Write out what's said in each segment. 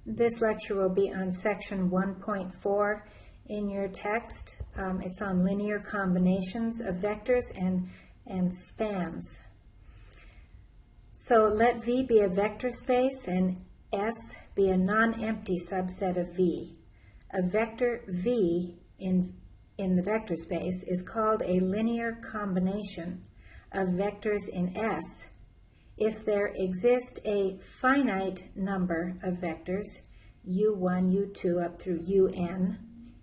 This lecture will be on section 1.4 in your text. It's on linear combinations of vectors and spans. So let V be a vector space and S be a non-empty subset of V. A vector V in the vector space is called a linear combination of vectors in S if there exist a finite number of vectors, u1, u2 up through un,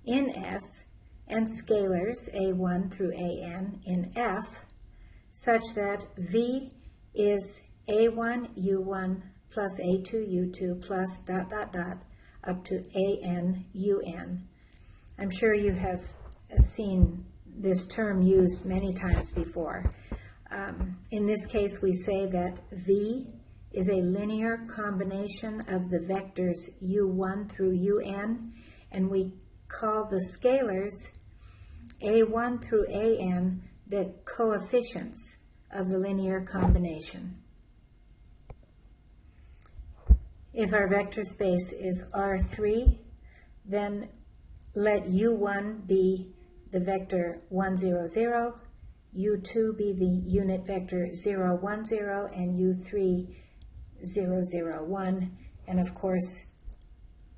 in S, and scalars a1 through an in F, such that V is a1 u1 plus a2 u2 plus ... up to an un. I'm sure you have seen this term used many times before. In this case, we say that V is a linear combination of the vectors u1 through un, and we call the scalars a1 through an the coefficients of the linear combination. If our vector space is R3, then let u1 be the vector 1, 0, 0, u2 be the unit vector 0, 1, 0, and u3 0, 0, 1. And of course,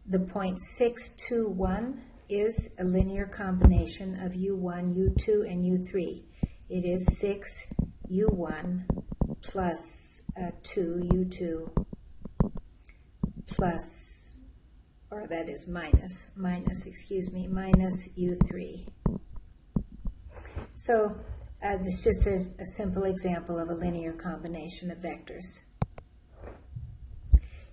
the point 6, 2, 1 is a linear combination of u1, u2, and u3. It is 6 u1 plus 2 u2 plus, or that is minus u3. So this is just a simple example of a linear combination of vectors.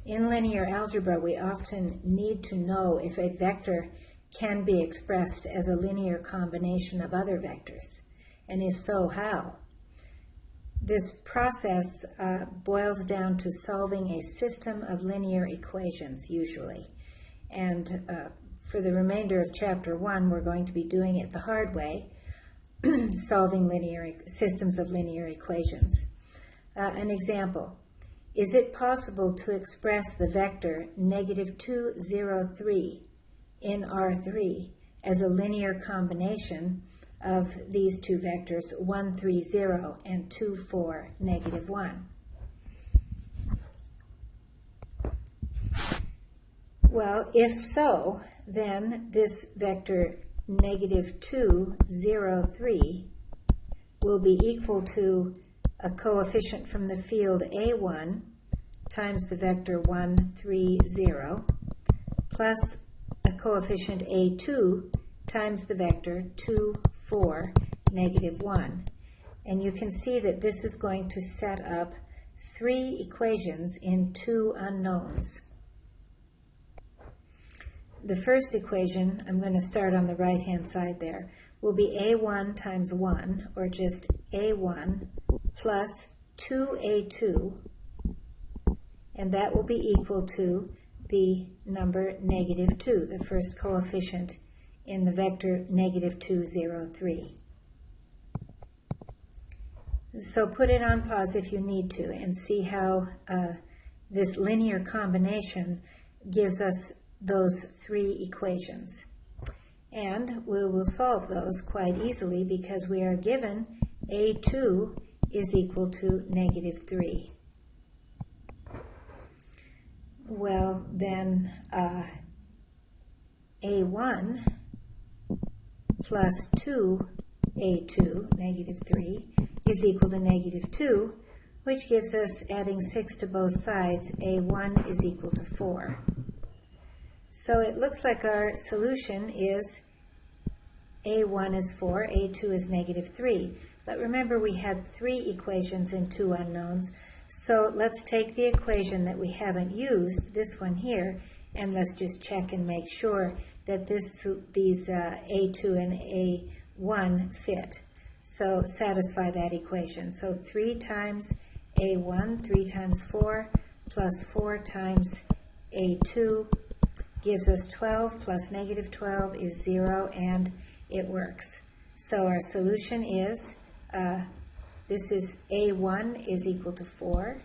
In linear algebra, we often need to know if a vector can be expressed as a linear combination of other vectors, and if so, how? This process boils down to solving a system of linear equations, usually. And for the remainder of Chapter 1, we're going to be doing it the hard way, solving systems of linear equations. An example. Is it possible to express the vector -2, 0, 3 in R3 as a linear combination of these two vectors 1, 3, 0 and 2, 4, -1? Well, if so, then this vector -2, 0, 3 will be equal to a coefficient from the field a1 times the vector 1, 3, 0 plus a coefficient a2 times the vector 2, 4, -1. And you can see that this is going to set up three equations in two unknowns. The first equation, I'm going to start on the right-hand side there, will be a1 times 1, or just a1 plus 2a2, and that will be equal to the number -2, the first coefficient in the vector -2, 0, 3. So put it on pause if you need to and see how this linear combination gives us those three equations. And we will solve those quite easily because we are given a2 is equal to -3. Well, then a1 plus 2a2, -3, is equal to -2, which gives us, adding 6 to both sides, a1 is equal to 4. So it looks like our solution is a1 is 4, a2 is -3. But remember, we had three equations and two unknowns. So let's take the equation that we haven't used, this one here, and let's just check and make sure that these a2 and a1 fit. So satisfy that equation. So 3 times a1, 3 times 4, plus 4 times a2 gives us 12, plus -12 is 0, and it works. So our solution is, this is a1 is equal to 4,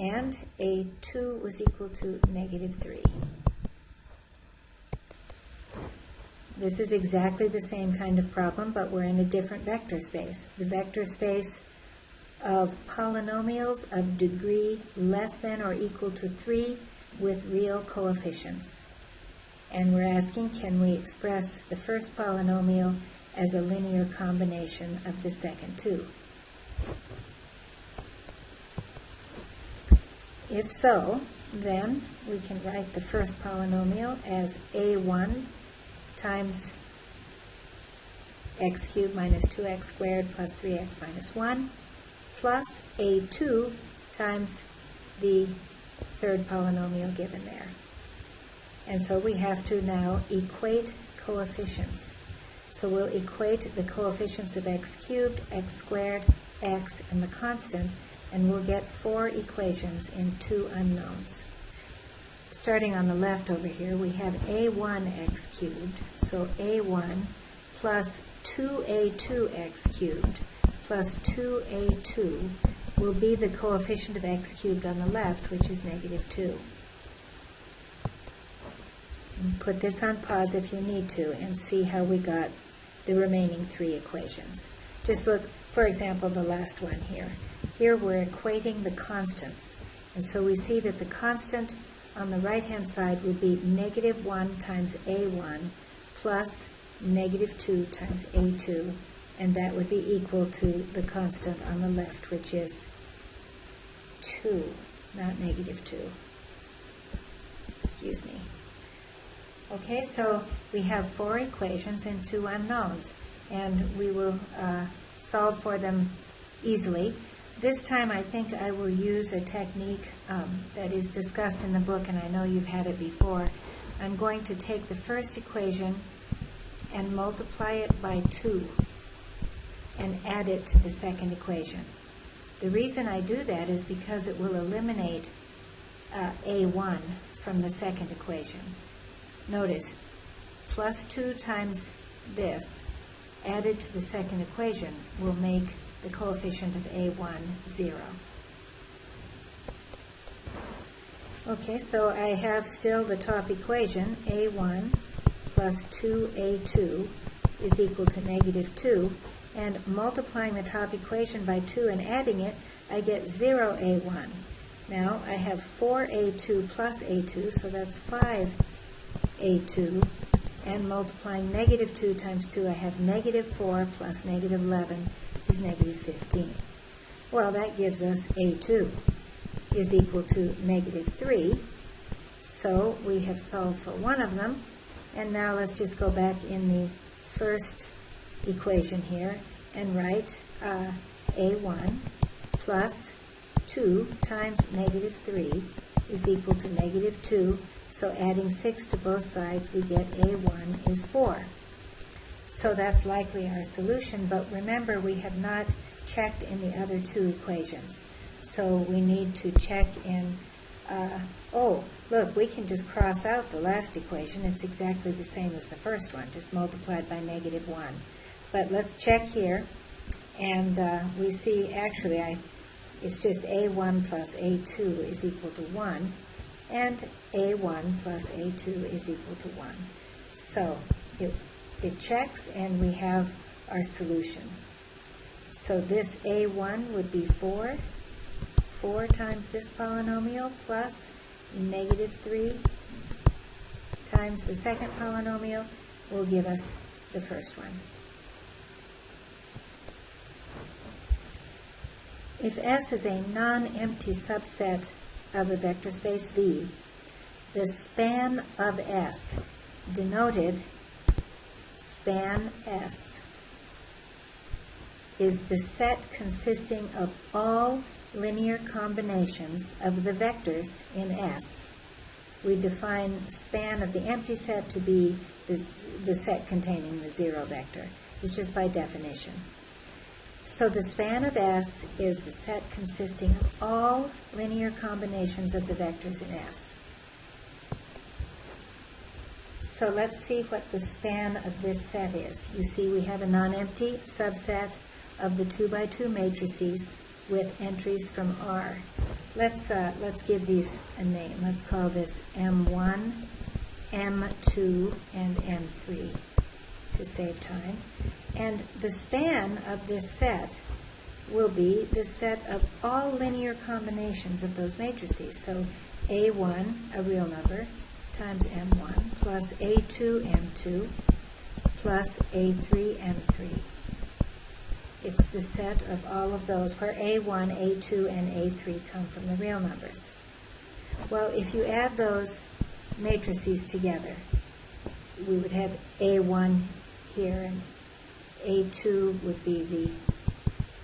and A2 was equal to negative 3. This is exactly the same kind of problem, but we're in a different vector space. The vector space of polynomials of degree less than or equal to 3 with real coefficients. And we're asking, can we express the first polynomial as a linear combination of the second two? If so, then we can write the first polynomial as a1 times x cubed minus 2x squared plus 3x minus 1 plus a2 times the third polynomial given there. And so we have to now equate coefficients. So we'll equate the coefficients of x cubed, x squared, x, and the constant, and we'll get 4 equations in 2 unknowns. Starting on the left over here, we have a1 x cubed, so a1 plus 2a2 x cubed plus 2a2 will be the coefficient of x cubed on the left, which is negative 2. And put this on pause if you need to and see how we got the remaining 3 equations. Just look, for example, the last one here. Here we're equating the constants. And so we see that the constant on the right-hand side would be negative 1 times a1 plus negative 2 times a2, and that would be equal to the constant on the left, which is 2, not negative 2. Excuse me. Okay, so we have 4 equations and 2 unknowns, and we will solve for them easily. This time I think I will use a technique that is discussed in the book, and I know you've had it before. I'm going to take the first equation and multiply it by 2 and add it to the second equation. The reason I do that is because it will eliminate a1 from the second equation. Notice, plus 2 times this added to the second equation will make the coefficient of a1 0. Okay, so I have still the top equation, a1 plus 2a2 is equal to negative 2, and multiplying the top equation by 2 and adding it, I get 0a1. Now I have 4a2 plus a2, so that's 5a2, and multiplying negative 2 times 2, I have negative 4 plus negative 11 is negative 15. Well, that gives us a2 is equal to negative 3, so we have solved for one of them, and now let's just go back in the first equation here and write a1 plus 2 times negative 3 is equal to negative 2, so adding 6 to both sides we get a1 is 4. So that's likely our solution, but remember we have not checked in the other 2 equations. So we need to check in, oh, look, we can just cross out the last equation. It's exactly the same as the first one, just multiplied by negative 1. But let's check here, and we see actually it's just a1 plus a2 is equal to 1, and a1 plus a2 is equal to 1. So it checks, and we have our solution. So this a1 would be 4 times this polynomial plus negative 3 times the second polynomial will give us the first one. If S is a non-empty subset of a vector space V, the span of S, denoted span S, is the set consisting of all linear combinations of the vectors in S. We define span of the empty set to be the set containing the 0 vector. It's just by definition. So the span of S is the set consisting of all linear combinations of the vectors in S. So let's see what the span of this set is. You see we have a non-empty subset of the 2 by 2 matrices with entries from R. Let's give these a name. Let's call this M1, M2, and M3 to save time. And the span of this set will be the set of all linear combinations of those matrices. So A1, a real number, times M1, plus A2, M2, plus A3, M3. It's the set of all of those where A1, A2, and A3 come from the real numbers. Well, if you add those matrices together, we would have A1 here, and A2 would be the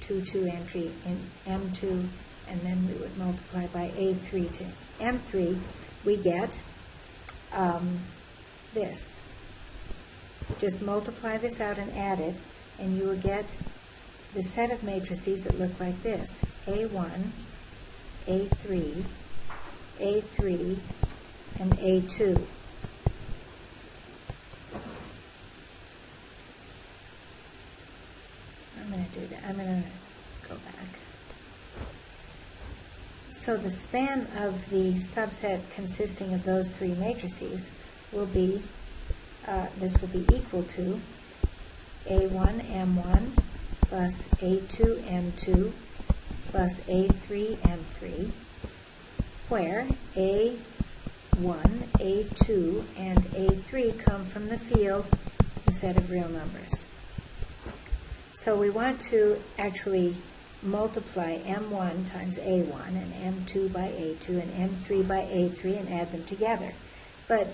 2 entry in M2, and then we would multiply by A3 to M3. We get this. Just multiply this out and add it, and you will get the set of matrices that look like this: A1, A3, A3, and A2. I'm going to do that. I'm going to go back. So the span of the subset consisting of those three matrices will be, this will be equal to A1, M1, plus A2, M2, plus A3, M3, where A1, A2, and A3 come from the field, the set of real numbers. So we want to actually multiply M1 times A1 and M2 by A2 and M3 by A3 and add them together. But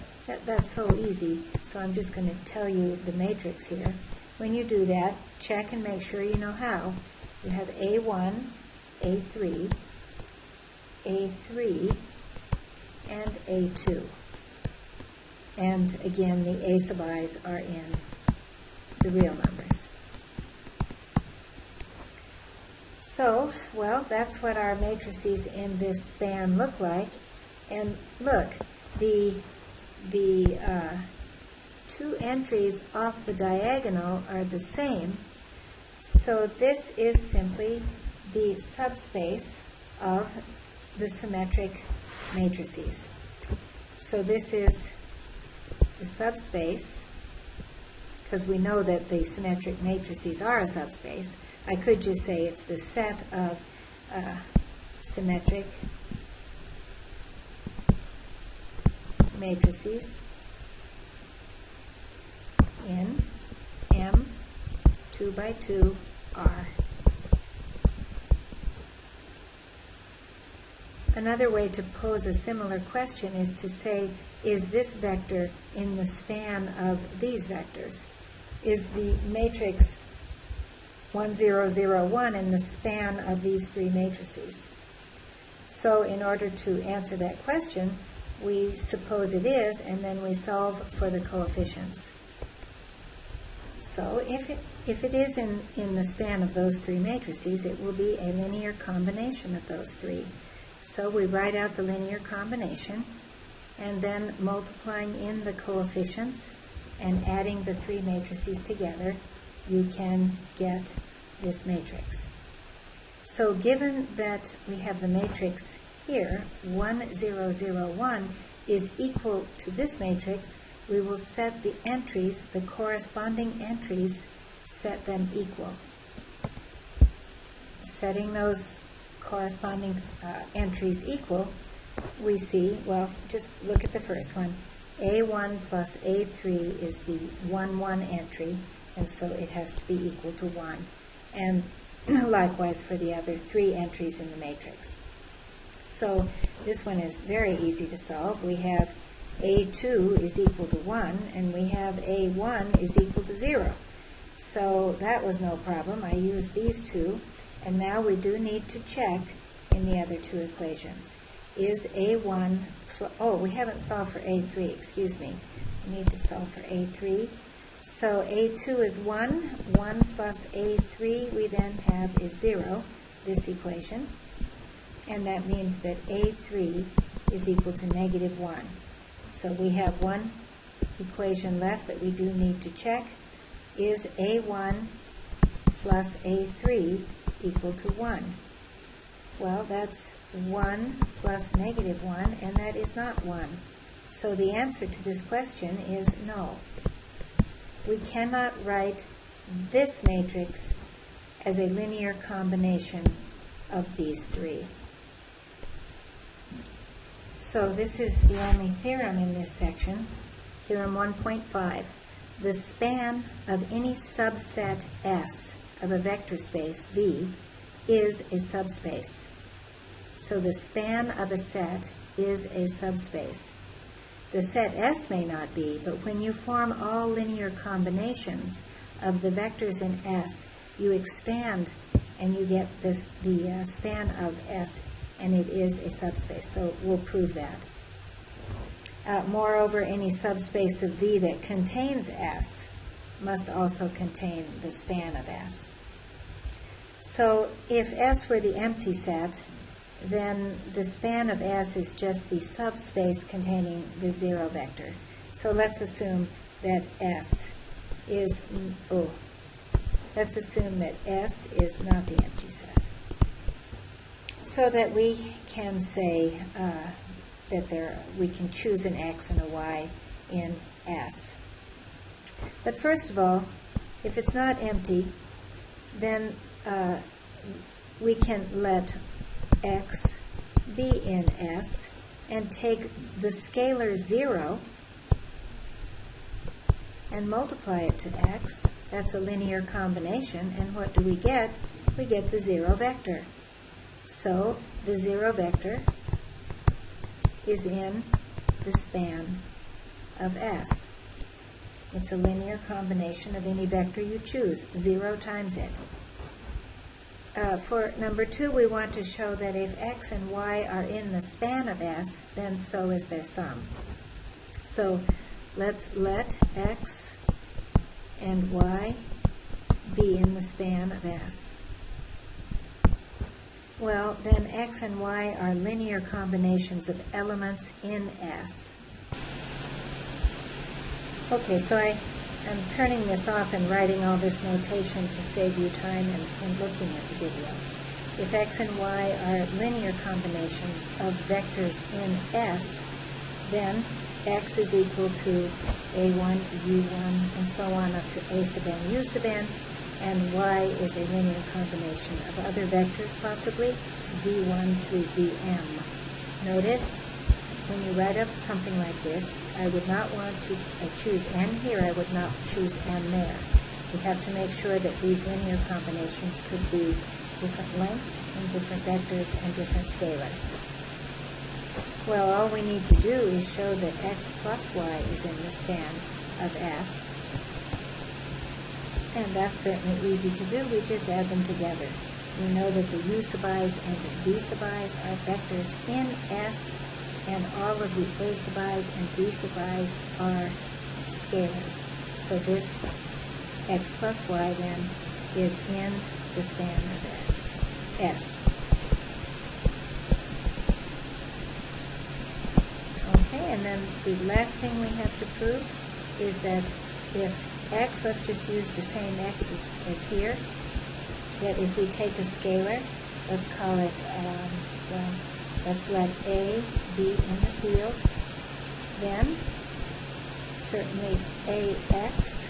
that's so easy, so I'm just going to tell you the matrix here. When you do that, check and make sure you know how. You have A1, A3, A3, and A2. And again, the A sub i's are in the real numbers. So, well, that's what our matrices in this span look like. And look, the two entries off the diagonal are the same. So this is simply the subspace of the symmetric matrices. So this is the subspace, because we know that the symmetric matrices are a subspace. I could just say it's the set of symmetric matrices in M 2 by 2 R. Another way to pose a similar question is to say, is this vector in the span of these vectors? Is the matrix 1, 0, 0, 1 in the span of these three matrices? So in order to answer that question, we suppose it is, and then we solve for the coefficients. So if it is in the span of those three matrices, it will be a linear combination of those three. So we write out the linear combination, and then multiplying in the coefficients and adding the three matrices together, you can get this matrix. So given that we have the matrix here, 1, 0, 0, 1, is equal to this matrix, we will set the entries, the corresponding entries, set them equal. Setting those corresponding entries equal, we see, well, just look at the first one. A1 plus A3 is the 1, 1 entry, and so it has to be equal to 1. And likewise for the other three entries in the matrix. So this one is very easy to solve. We have A2 is equal to 1, and we have A1 is equal to 0. So that was no problem. I used these two, and now we do need to check in the other two equations. Is A1, oh, we haven't solved for A3, excuse me. We need to solve for A3. So A2 is 1, 1 plus A3 we then have is 0, this equation. And that means that A3 is equal to negative 1. So we have one equation left that we do need to check. Is A1 plus A3 equal to 1? Well, that's 1 plus negative 1, and that is not 1. So the answer to this question is no. We cannot write this matrix as a linear combination of these three. So this is the only theorem in this section. Theorem 1.5. The span of any subset S of a vector space V is a subspace. So the span of a set is a subspace. The set S may not be, but when you form all linear combinations of the vectors in S, you expand and you get the span of S, and it is a subspace. So we'll prove that. Moreover, any subspace of V that contains S must also contain the span of S. So if S were the empty set, then the span of S is just the subspace containing the zero vector. So let's assume that S is not the empty set, so that we can say that we can choose an X and a Y in S. But first of all, if it's not empty, then we can let X be in S and take the scalar 0 and multiply it to X. That's a linear combination, and what do we get? We get the zero vector. So the zero vector is in the span of S. It's a linear combination of any vector you choose, 0 times it. For number 2, we want to show that if X and Y are in the span of S, then so is their sum. So let's let X and Y be in the span of S. Well, then X and Y are linear combinations of elements in S. Okay, so I'm turning this off and writing all this notation to save you time and looking at the video. If X and Y are linear combinations of vectors in S, then X is equal to A1, U1, and so on up to A sub n, U sub n, and Y is a linear combination of other vectors, possibly V1 through Vm. Notice, when you write up something like this, I would not want to choose n here, I would not choose n there. We have to make sure that these linear combinations could be different length and different vectors and different scalars. Well, all we need to do is show that X plus Y is in the span of S. And that's certainly easy to do. We just add them together. We know that the U sub i's and the V sub i's are vectors in S, and all of the A sub i's and B sub i's are scalars. So this X plus Y then is in the span of S. Okay, and then the last thing we have to prove is that if X, let's just use the same X as here, that if we take a scalar, let's call it, let's let A be in the field, then certainly AX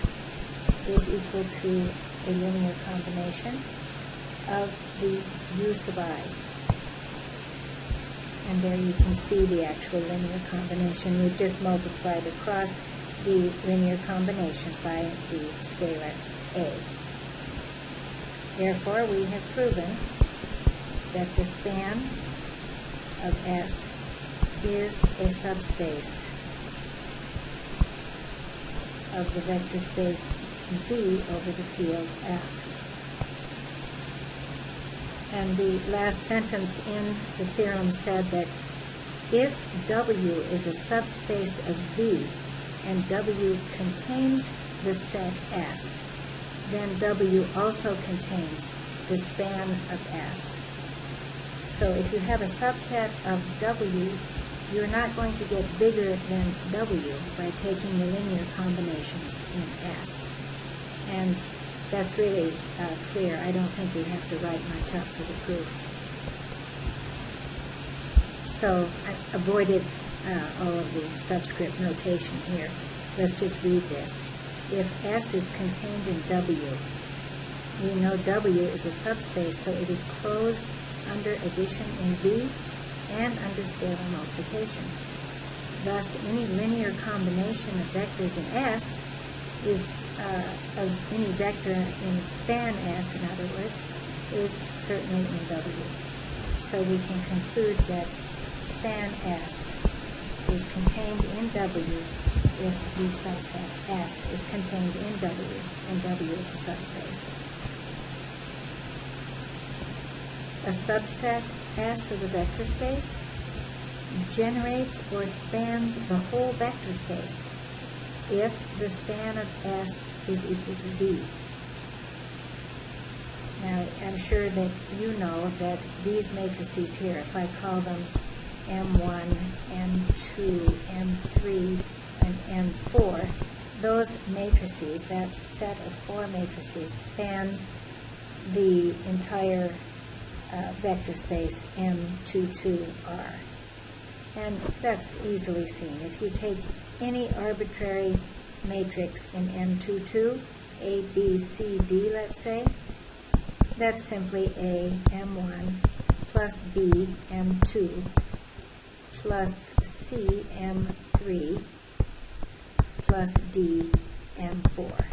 is equal to a linear combination of the U sub i's. And there you can see the actual linear combination. We've just multiplied across the linear combination by the scalar A. Therefore, we have proven that the span of S is a subspace of the vector space V over the field F. And the last sentence in the theorem said that if W is a subspace of V and W contains the set S, then W also contains the span of S. So if you have a subset of W, you're not going to get bigger than W by taking the linear combinations in S. And that's really clear. I don't think we have to write much up for the proof. So I avoided all of the subscript notation here. Let's just read this. If S is contained in W, we know W is a subspace, so it is closed under addition in V and under scalar multiplication. Thus, any linear combination of vectors in S is of any vector in span S, in other words, is certainly in W. So we can conclude that span S is contained in W if the subset S is contained in W, and W is a subspace. A subset S of a vector space generates or spans the whole vector space if the span of S is equal to V. Now, I'm sure that you know that these matrices here, if I call them M1, M2, M3, and M4, those matrices, that set of four matrices, spans the entire vector space M22R. And that's easily seen. If you take any arbitrary matrix in M22, A, B, C, D, let's say, that's simply A, M1, plus B, M2, plus C, M3, plus D, M4.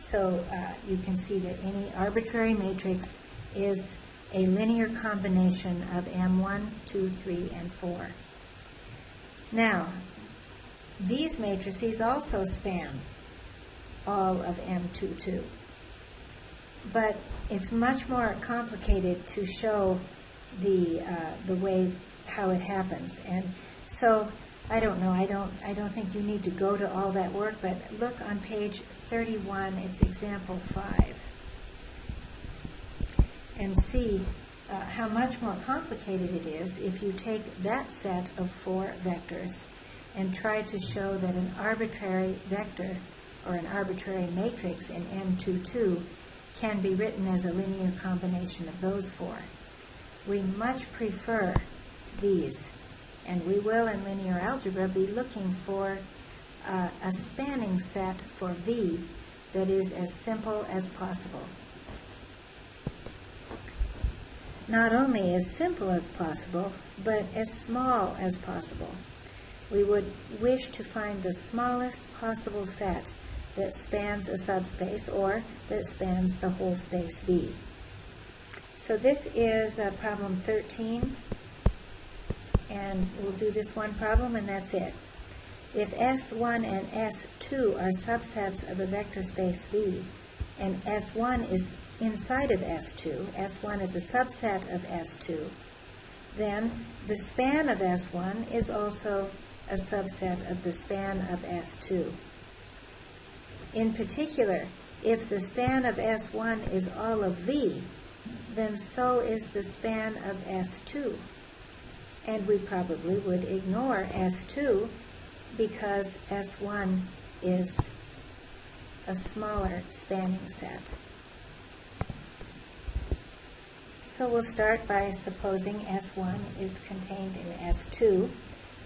So you can see that any arbitrary matrix is a linear combination of M1, 2, 3, and 4. Now, these matrices also span all of M22. But it's much more complicated to show the way how it happens. And so I don't know. I don't think you need to go to all that work. But look on page 31. It's example 5, and see how much more complicated it is if you take that set of four vectors and try to show that an arbitrary vector or an arbitrary matrix in M22 can be written as a linear combination of those four. We much prefer these, and we will in linear algebra be looking for a spanning set for V that is as simple as possible. Not only as simple as possible, but as small as possible. We would wish to find the smallest possible set that spans a subspace or that spans the whole space V. So this is problem 13, and we'll do this one problem and that's it. If S1 and S2 are subsets of a vector space V, and S1 is inside of S2, S1 is a subset of S2, then the span of S1 is also a subset of the span of S2. In particular, if the span of S1 is all of V, then so is the span of S2. And we probably would ignore S2 because S1 is a smaller spanning set. So we'll start by supposing S1 is contained in S2,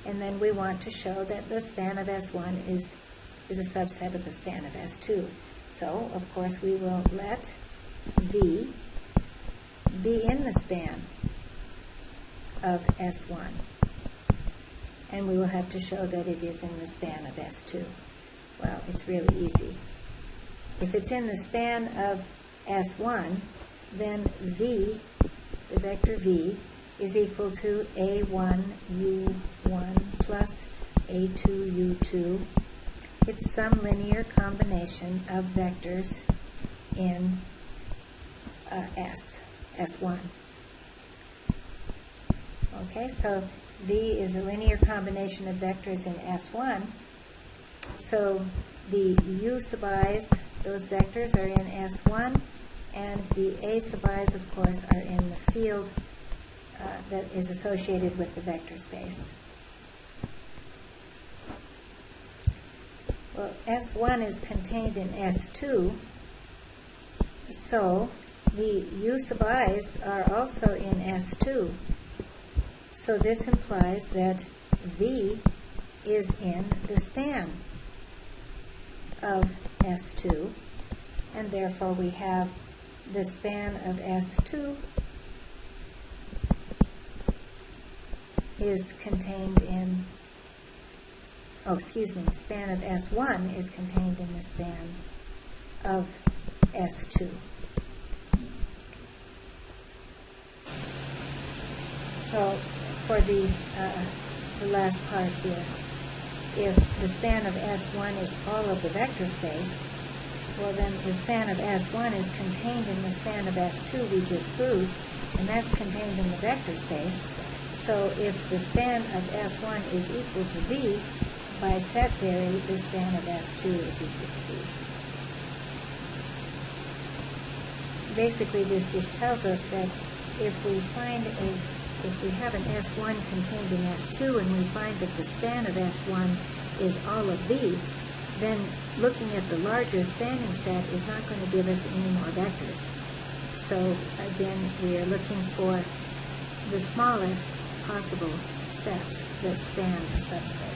and then we want to show that the span of S1 is a subset of the span of S2. So, of course, we will let V be in the span of S1. And we will have to show that it is in the span of S2. Well, it's really easy. If it's in the span of S1, then V, the vector V, is equal to A1, U1 plus A2, U2. It's some linear combination of vectors in S1. Okay, so V is a linear combination of vectors in S1. So the U sub i's, those vectors are in S1, and the A sub i's, of course, are in the field that is associated with the vector space. Well, S1 is contained in S2, so the U sub i's are also in S2. So this implies that V is in the span of S2, and therefore we have the span of S2 is contained in, the span of S1 is contained in the span of S2. So for the last part here, if the span of S1 is all of the vector space, well then the span of S1 is contained in the span of S2 we just proved, and that's contained in the vector space. So if the span of S1 is equal to V, by set theory, the span of S2 is equal to V. Basically, this just tells us that if we have an S1 contained in S2 and we find that the span of S1 is all of V, then looking at the larger spanning set is not going to give us any more vectors. So again, we are looking for the smallest possible sets that span a subspace.